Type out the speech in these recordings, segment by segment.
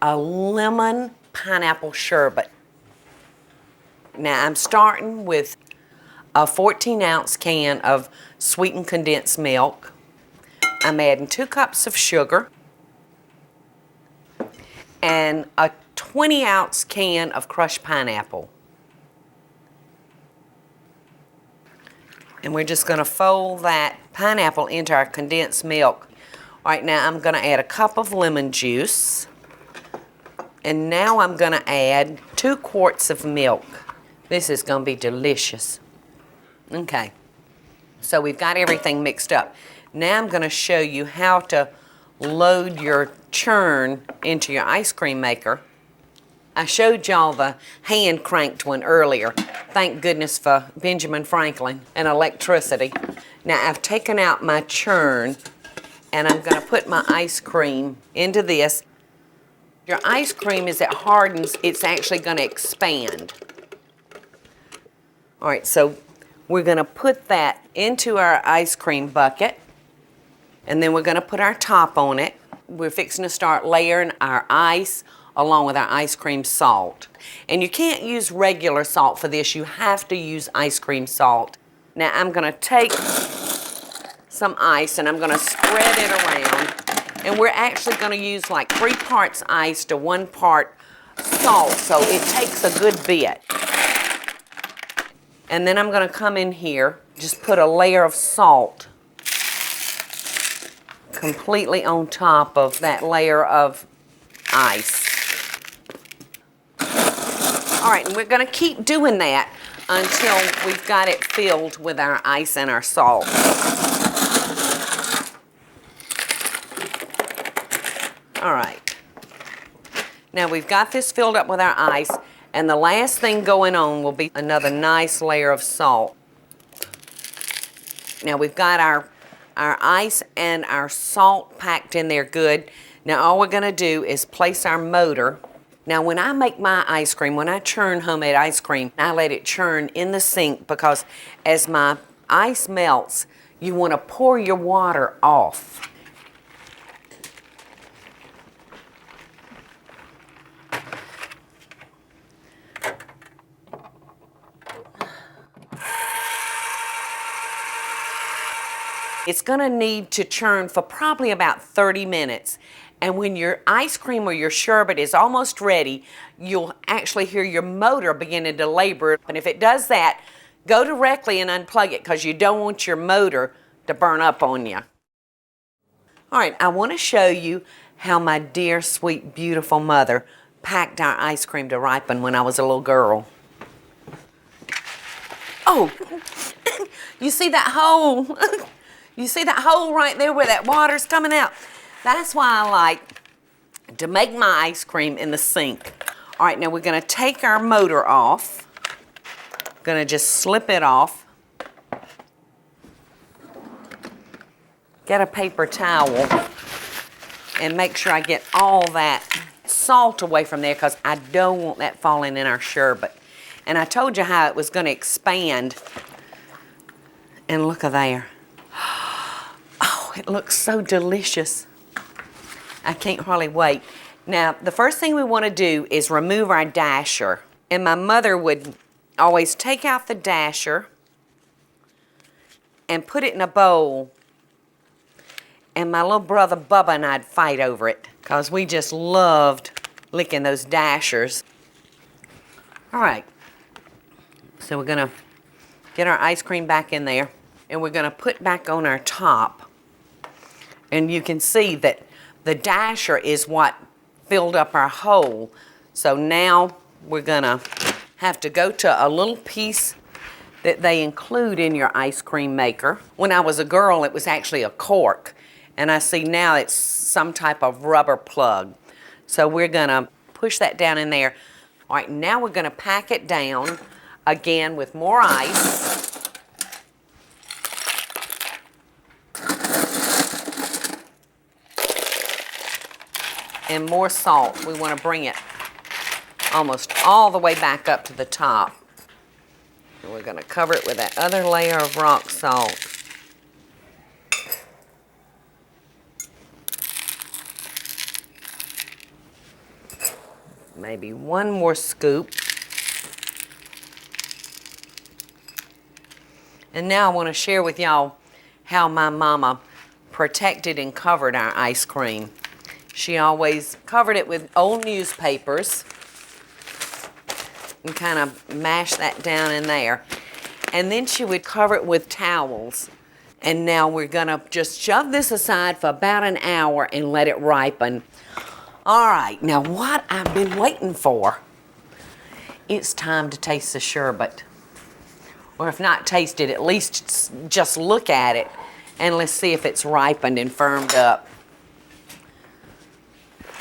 a lemon pineapple sherbet. Now I'm starting with a 14-ounce can of sweetened condensed milk. I'm adding 2 cups of sugar and a 20-ounce can of crushed pineapple. And we're just going to fold that pineapple into our condensed milk. All right, now I'm going to add a cup of lemon juice. And now I'm going to add 2 quarts of milk. This is going to be delicious. Okay, so we've got everything mixed up. Now I'm going to show you how to load your churn into your ice cream maker. I showed y'all the hand cranked one earlier. Thank goodness for Benjamin Franklin and electricity. Now I've taken out my churn and I'm going to put my ice cream into this. Your ice cream, as it hardens, it's actually going to expand. All right, so we're going to put that into our ice cream bucket, and then we're going to put our top on it. We're fixing to start layering our ice along with our ice cream salt. And you can't use regular salt for this. You have to use ice cream salt. Now I'm going to take some ice and I'm going to spread it around. And we're actually going to use like 3 parts ice to 1 part salt, so it takes a good bit. And then I'm going to come in here, just put a layer of salt completely on top of that layer of ice. All right, and we're going to keep doing that until we've got it filled with our ice and our salt. All right. Now we've got this filled up with our ice, and the last thing going on will be another nice layer of salt. Now we've got our ice and our salt packed in there good. Now all we're going to do is place our motor. Now when I make my ice cream, when I churn homemade ice cream, I let it churn in the sink because as my ice melts, you want to pour your water off. It's going to need to churn for probably about 30 minutes. And when your ice cream or your sherbet is almost ready, you'll actually hear your motor beginning to labor. And if it does that, go directly and unplug it because you don't want your motor to burn up on you. All right, I want to show you how my dear, sweet, beautiful mother packed our ice cream to ripen when I was a little girl. Oh, you see that hole? You see that hole right there where that water's coming out? That's why I like to make my ice cream in the sink. All right, now we're going to take our motor off. Going to just slip it off. Get a paper towel and make sure I get all that salt away from there because I don't want that falling in our sherbet. And I told you how it was going to expand. And look at there. Oh, it looks so delicious. I can't hardly wait. Now, the first thing we want to do is remove our dasher. And my mother would always take out the dasher and put it in a bowl. And my little brother Bubba and I'd fight over it because we just loved licking those dashers. All right. So we're going to get our ice cream back in there. And we're going to put back on our top. And you can see that the dasher is what filled up our hole. So now we're going to have to go to a little piece that they include in your ice cream maker. When I was a girl, it was actually a cork. And I see now it's some type of rubber plug. So we're going to push that down in there. All right, now we're going to pack it down again with more ice. And more salt. We want to bring it almost all the way back up to the top. And we're going to cover it with that other layer of rock salt. maybe one more scoop. And now I want to share with y'all how my mama protected and covered our ice cream. She always covered it with old newspapers and kind of mash that down in there. And then she would cover it with towels. And now we're gonna just shove this aside for about an hour and let it ripen. All right, now what I've been waiting for, it's time to taste the sherbet. Or if not taste it, at least just look at it and let's see if it's ripened and firmed up.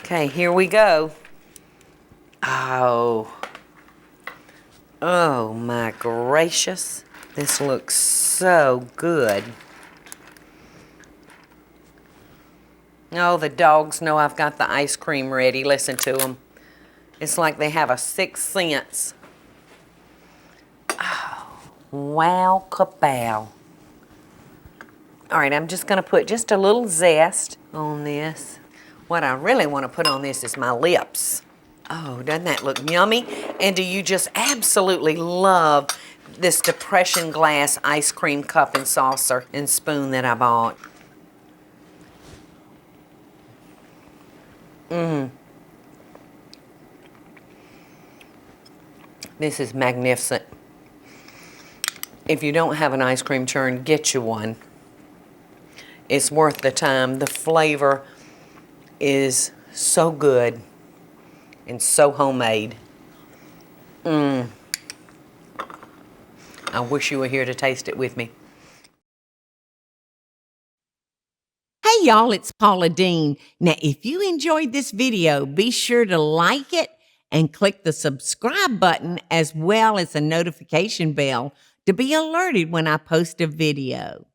Okay, here we go. Oh my gracious. This looks so good. Oh, the dogs know I've got the ice cream ready. Listen to them. It's like they have a sixth sense. Oh, wow, kapow. All right, I'm just going to put just a little zest on this. What I really want to put on this is my lips. Oh, doesn't that look yummy? And do you just absolutely love this depression glass ice cream cup and saucer and spoon that I bought? This is magnificent. If you don't have an ice cream churn, get you one. It's worth the time. The flavor is so good and so homemade. I wish you were here to taste it with me. Hey y'all, it's Paula Deen. Now, if you enjoyed this video, be sure to like it and click the subscribe button as well as the notification bell to be alerted when I post a video.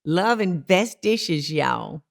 Love and best dishes, y'all.